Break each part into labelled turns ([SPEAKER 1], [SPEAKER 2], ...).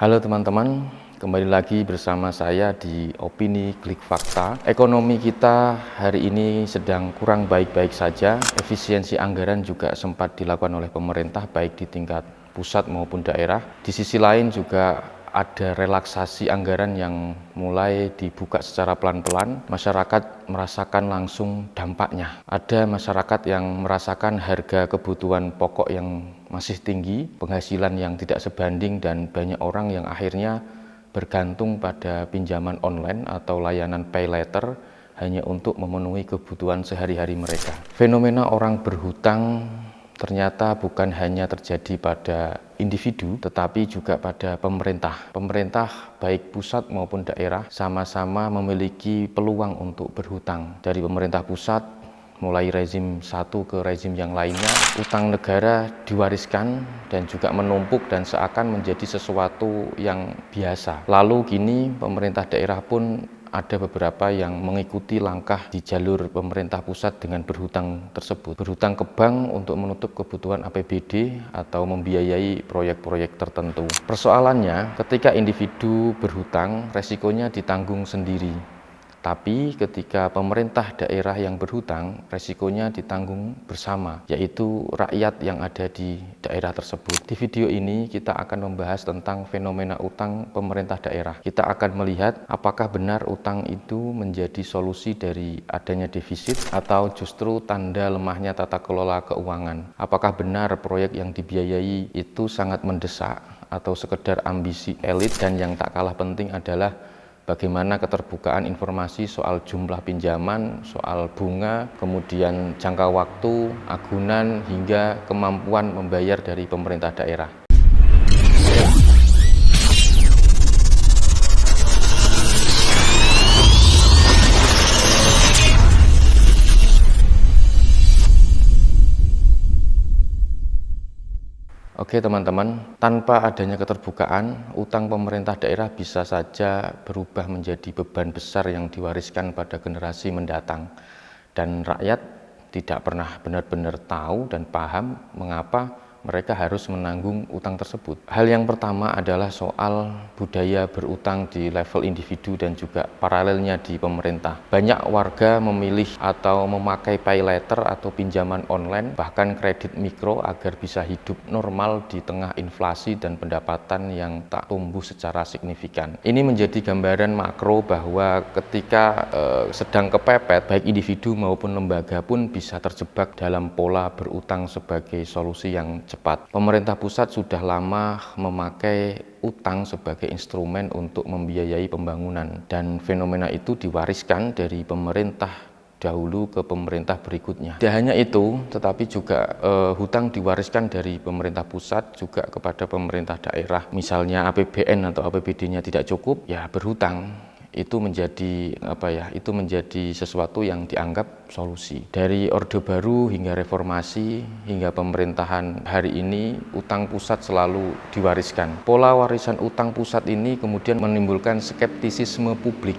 [SPEAKER 1] Halo teman-teman, kembali lagi bersama saya di Opini Klik Fakta. Ekonomi kita hari ini sedang kurang baik-baik saja. Efisiensi anggaran juga sempat dilakukan oleh pemerintah baik di tingkat pusat maupun daerah. Di sisi lain juga ada relaksasi anggaran yang mulai dibuka secara pelan-pelan. Masyarakat merasakan langsung dampaknya. Ada masyarakat yang merasakan harga kebutuhan pokok yang masih tinggi, penghasilan yang tidak sebanding, dan banyak orang yang akhirnya bergantung pada pinjaman online atau layanan pay later hanya untuk memenuhi kebutuhan sehari-hari mereka. Fenomena orang berhutang ternyata bukan hanya terjadi pada individu, tetapi juga pada pemerintah. Pemerintah baik pusat maupun daerah sama-sama memiliki peluang untuk berhutang. Dari pemerintah pusat, mulai rezim satu ke rezim yang lainnya, utang negara diwariskan dan juga menumpuk dan seakan menjadi sesuatu yang biasa. Lalu kini pemerintah daerah pun ada beberapa yang mengikuti langkah di jalur pemerintah pusat dengan berhutang tersebut. Berhutang ke bank untuk menutup kebutuhan APBD atau membiayai proyek-proyek tertentu. Persoalannya, ketika individu berhutang, resikonya ditanggung sendiri. Tapi ketika pemerintah daerah yang berhutang, resikonya ditanggung bersama, yaitu rakyat yang ada di daerah tersebut. Di video ini kita akan membahas tentang fenomena utang pemerintah daerah. Kita akan melihat apakah benar utang itu menjadi solusi dari adanya defisit atau justru tanda lemahnya tata kelola keuangan. Apakah benar proyek yang dibiayai itu sangat mendesak atau sekedar ambisi elit, dan yang tak kalah penting adalah bagaimana keterbukaan informasi soal jumlah pinjaman, soal bunga, kemudian jangka waktu, agunan, hingga kemampuan membayar dari pemerintah daerah. Oke teman-teman, tanpa adanya keterbukaan, utang pemerintah daerah bisa saja berubah menjadi beban besar yang diwariskan pada generasi mendatang. Dan rakyat tidak pernah benar-benar tahu dan paham mengapa mereka harus menanggung utang tersebut. Hal yang pertama adalah soal budaya berutang di level individu dan juga paralelnya di pemerintah. Banyak warga memilih atau memakai pay later atau pinjaman online, bahkan kredit mikro, agar bisa hidup normal di tengah inflasi dan pendapatan yang tak tumbuh secara signifikan. Ini menjadi gambaran makro bahwa ketika sedang kepepet, baik individu maupun lembaga pun bisa terjebak dalam pola berutang sebagai solusi yang cepat. Pemerintah pusat sudah lama memakai utang sebagai instrumen untuk membiayai pembangunan, dan fenomena itu diwariskan dari pemerintah dahulu ke pemerintah berikutnya. Tidak hanya itu, tetapi juga hutang diwariskan dari pemerintah pusat juga kepada pemerintah daerah. Misalnya APBN atau APBD-nya tidak cukup, ya berhutang. Itu menjadi sesuatu yang dianggap solusi. Dari Orde Baru hingga reformasi hingga pemerintahan hari ini, utang pusat selalu diwariskan. Pola warisan utang pusat ini kemudian menimbulkan skeptisisme publik.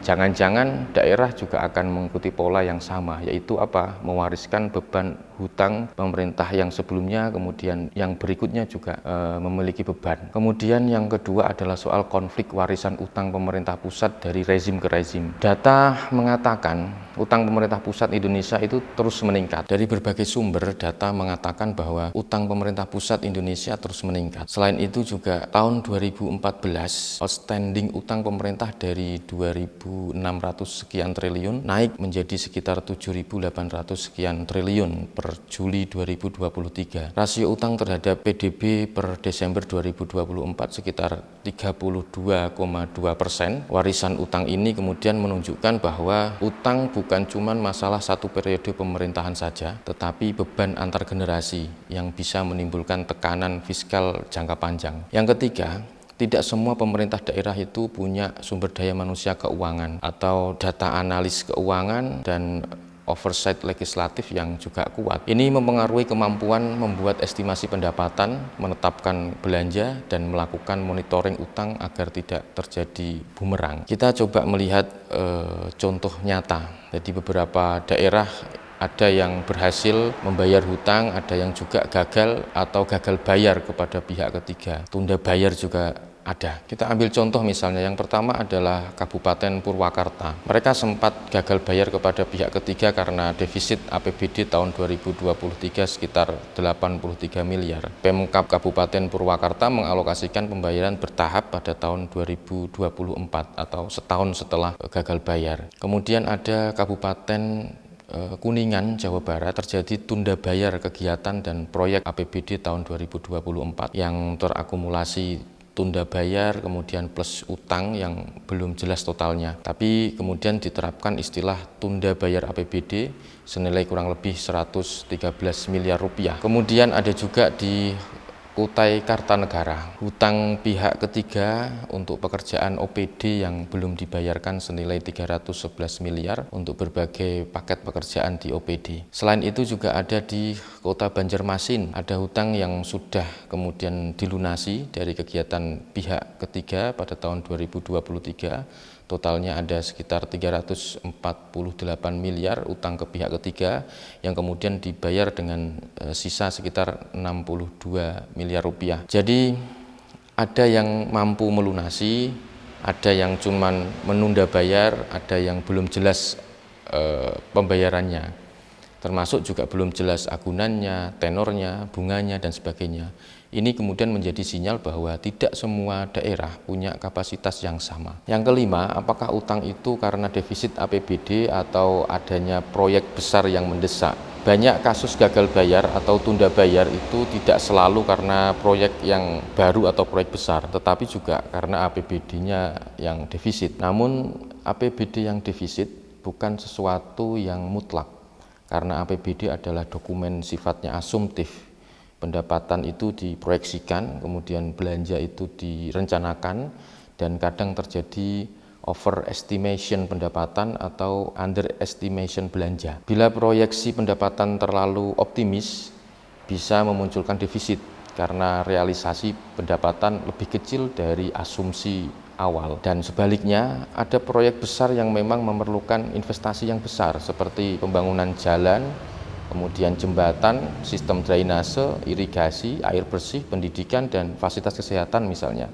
[SPEAKER 1] Jangan-jangan daerah juga akan mengikuti pola yang sama, yaitu mewariskan beban hutang pemerintah yang sebelumnya, kemudian yang berikutnya juga memiliki beban. Kemudian yang kedua adalah soal konflik warisan utang pemerintah pusat dari rezim ke rezim. Data mengatakan utang pemerintah pusat Indonesia itu terus meningkat. Dari berbagai sumber, data mengatakan bahwa utang pemerintah pusat Indonesia terus meningkat. Selain itu juga tahun 2014 outstanding utang pemerintah dari 2.600 sekian triliun naik menjadi sekitar 7.800 sekian triliun per Juli 2023. Rasio utang terhadap PDB per Desember 2024 sekitar 32,2%. Warisan utang ini kemudian menunjukkan bahwa utang bukan cuma masalah satu periode pemerintahan saja, tetapi beban antar generasi yang bisa menimbulkan tekanan fiskal jangka panjang. Yang ketiga, tidak semua pemerintah daerah itu punya sumber daya manusia keuangan atau data analis keuangan dan oversight legislatif yang juga kuat. Ini mempengaruhi kemampuan membuat estimasi pendapatan, menetapkan belanja, dan melakukan monitoring utang agar tidak terjadi bumerang. Kita coba melihat contoh nyata. Jadi beberapa daerah ada yang berhasil membayar hutang, ada yang juga gagal atau gagal bayar kepada pihak ketiga. Tunda bayar juga ada. Kita ambil contoh misalnya, yang pertama adalah Kabupaten Purwakarta. Mereka sempat gagal bayar kepada pihak ketiga karena defisit APBD tahun 2023 sekitar 83 miliar. Pemkab Kabupaten Purwakarta mengalokasikan pembayaran bertahap pada tahun 2024 atau setahun setelah gagal bayar. Kemudian ada Kabupaten Kuningan, Jawa Barat, terjadi tunda bayar kegiatan dan proyek APBD tahun 2024 yang terakumulasi tunda bayar, kemudian plus utang yang belum jelas totalnya. Tapi kemudian diterapkan istilah tunda bayar APBD senilai kurang lebih 113 miliar rupiah. Kemudian ada juga di Kutai Kartanegara, hutang pihak ketiga untuk pekerjaan OPD yang belum dibayarkan senilai 311 miliar untuk berbagai paket pekerjaan di OPD. Selain itu juga ada di Kota Banjarmasin, ada hutang yang sudah kemudian dilunasi dari kegiatan pihak ketiga pada tahun 2023. Totalnya ada sekitar 348 miliar utang ke pihak ketiga yang kemudian dibayar dengan sisa sekitar 62 miliar rupiah. Jadi ada yang mampu melunasi, ada yang cuman menunda bayar, ada yang belum jelas pembayarannya. Termasuk juga belum jelas agunannya, tenornya, bunganya, dan sebagainya. Ini kemudian menjadi sinyal bahwa tidak semua daerah punya kapasitas yang sama. Yang kelima, apakah utang itu karena defisit APBD atau adanya proyek besar yang mendesak? Banyak kasus gagal bayar atau tunda bayar itu tidak selalu karena proyek yang baru atau proyek besar, tetapi juga karena APBD-nya yang defisit. Namun APBD yang defisit bukan sesuatu yang mutlak, karena APBD adalah dokumen sifatnya asumtif. Pendapatan itu diproyeksikan, kemudian belanja itu direncanakan, dan kadang terjadi overestimation pendapatan atau underestimation belanja. Bila proyeksi pendapatan terlalu optimis, bisa memunculkan defisit karena realisasi pendapatan lebih kecil dari asumsi awal. Dan sebaliknya, ada proyek besar yang memang memerlukan investasi yang besar seperti pembangunan jalan, kemudian jembatan, sistem drainase, irigasi, air bersih, pendidikan, dan fasilitas kesehatan misalnya.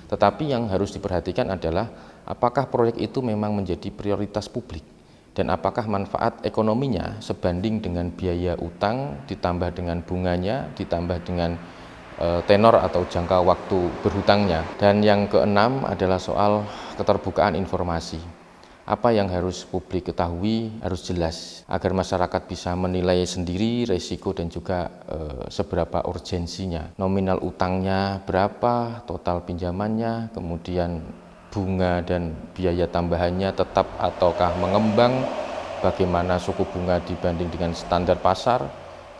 [SPEAKER 1] Tetapi yang harus diperhatikan adalah apakah proyek itu memang menjadi prioritas publik dan apakah manfaat ekonominya sebanding dengan biaya utang ditambah dengan bunganya, ditambah dengan tenor atau jangka waktu berhutangnya. Dan yang keenam adalah soal keterbukaan informasi. Apa yang harus publik ketahui harus jelas agar masyarakat bisa menilai sendiri resiko dan juga seberapa urgensinya. Nominal utangnya berapa, total pinjamannya, kemudian bunga dan biaya tambahannya tetap ataukah mengembang, bagaimana suku bunga dibanding dengan standar pasar,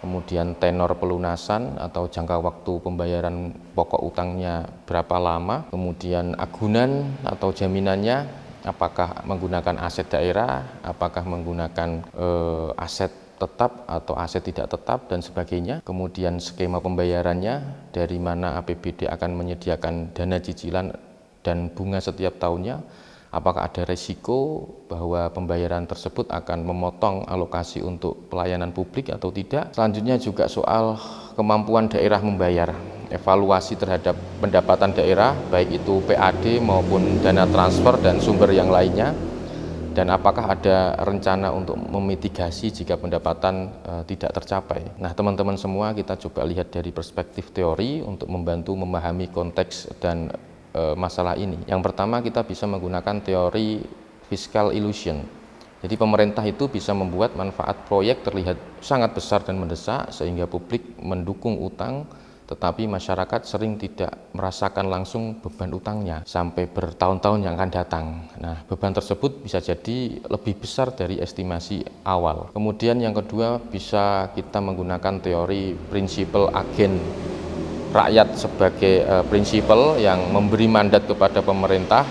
[SPEAKER 1] kemudian tenor pelunasan atau jangka waktu pembayaran pokok utangnya berapa lama, kemudian agunan atau jaminannya, apakah menggunakan aset daerah, apakah menggunakan aset tetap atau aset tidak tetap, dan sebagainya. Kemudian skema pembayarannya, dari mana APBD akan menyediakan dana cicilan dan bunga setiap tahunnya, apakah ada resiko bahwa pembayaran tersebut akan memotong alokasi untuk pelayanan publik atau tidak. Selanjutnya juga soal kemampuan daerah membayar, evaluasi terhadap pendapatan daerah, baik itu PAD maupun dana transfer dan sumber yang lainnya, dan apakah ada rencana untuk memitigasi jika pendapatan tidak tercapai. Nah, teman-teman semua, kita coba lihat dari perspektif teori untuk membantu memahami konteks dan masalah ini. Yang pertama, kita bisa menggunakan teori fiscal illusion. Jadi pemerintah itu bisa membuat manfaat proyek terlihat sangat besar dan mendesak sehingga publik mendukung utang, tetapi masyarakat sering tidak merasakan langsung beban utangnya sampai bertahun-tahun yang akan datang. Nah, beban tersebut bisa jadi lebih besar dari estimasi awal. Kemudian yang kedua, bisa kita menggunakan teori prinsipal agen rakyat sebagai prinsipal yang memberi mandat kepada pemerintah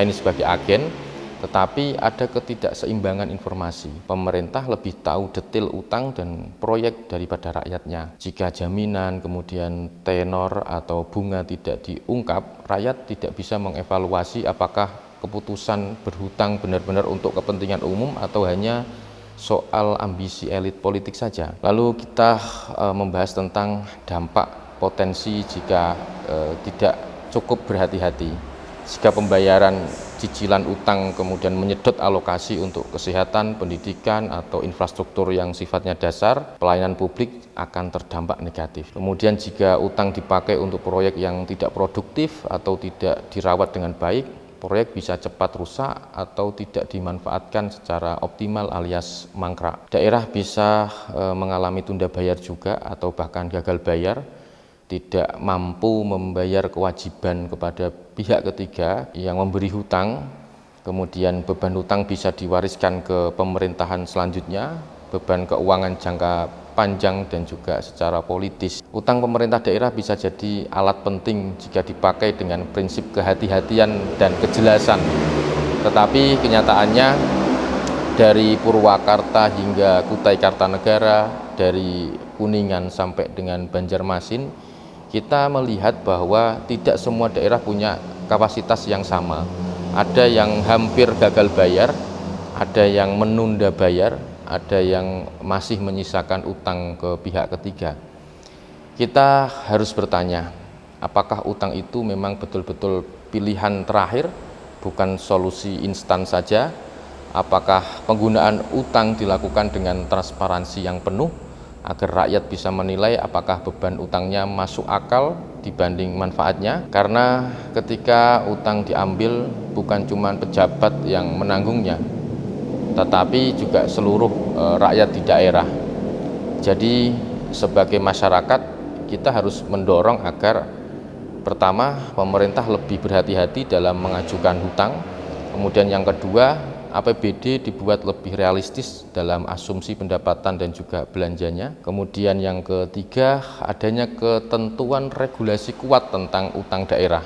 [SPEAKER 1] ini sebagai agen, tetapi ada ketidakseimbangan informasi. Pemerintah lebih tahu detail utang dan proyek daripada rakyatnya. Jika jaminan, kemudian tenor atau bunga tidak diungkap, rakyat tidak bisa mengevaluasi apakah keputusan berhutang benar-benar untuk kepentingan umum atau hanya soal ambisi elit politik saja. Lalu kita membahas tentang dampak potensi jika tidak cukup berhati-hati. Jika pembayaran cicilan utang kemudian menyedot alokasi untuk kesehatan, pendidikan, atau infrastruktur yang sifatnya dasar, pelayanan publik akan terdampak negatif. Kemudian jika utang dipakai untuk proyek yang tidak produktif atau tidak dirawat dengan baik, proyek bisa cepat rusak atau tidak dimanfaatkan secara optimal alias mangkrak. Daerah bisa mengalami tunda bayar juga atau bahkan gagal bayar, tidak mampu membayar kewajiban kepada pihak ketiga yang memberi hutang, kemudian beban hutang bisa diwariskan ke pemerintahan selanjutnya, beban keuangan jangka panjang dan juga secara politis. Utang pemerintah daerah bisa jadi alat penting jika dipakai dengan prinsip kehati-hatian dan kejelasan. Tetapi kenyataannya dari Purwakarta hingga Kutai Kartanegara, dari Kuningan sampai dengan Banjarmasin, kita melihat bahwa tidak semua daerah punya kapasitas yang sama. Ada yang hampir gagal bayar, ada yang menunda bayar, ada yang masih menyisakan utang ke pihak ketiga. Kita harus bertanya, apakah utang itu memang betul-betul pilihan terakhir, bukan solusi instan saja? Apakah penggunaan utang dilakukan dengan transparansi yang penuh, agar rakyat bisa menilai apakah beban utangnya masuk akal dibanding manfaatnya? Karena ketika utang diambil bukan cuma pejabat yang menanggungnya, tetapi juga seluruh rakyat di daerah. Jadi sebagai masyarakat kita harus mendorong agar pertama, pemerintah lebih berhati-hati dalam mengajukan hutang. Kemudian yang kedua, APBD dibuat lebih realistis dalam asumsi pendapatan dan juga belanjanya. Kemudian yang ketiga, adanya ketentuan regulasi kuat tentang utang daerah,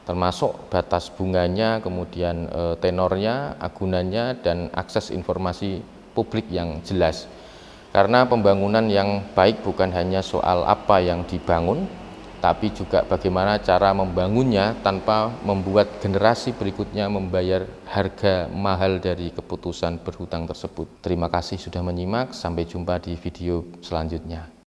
[SPEAKER 1] termasuk batas bunganya, kemudian tenornya, agunannya, dan akses informasi publik yang jelas. Karena pembangunan yang baik bukan hanya soal apa yang dibangun, tapi juga bagaimana cara membangunnya tanpa membuat generasi berikutnya membayar harga mahal dari keputusan berhutang tersebut. Terima kasih sudah menyimak, sampai jumpa di video selanjutnya.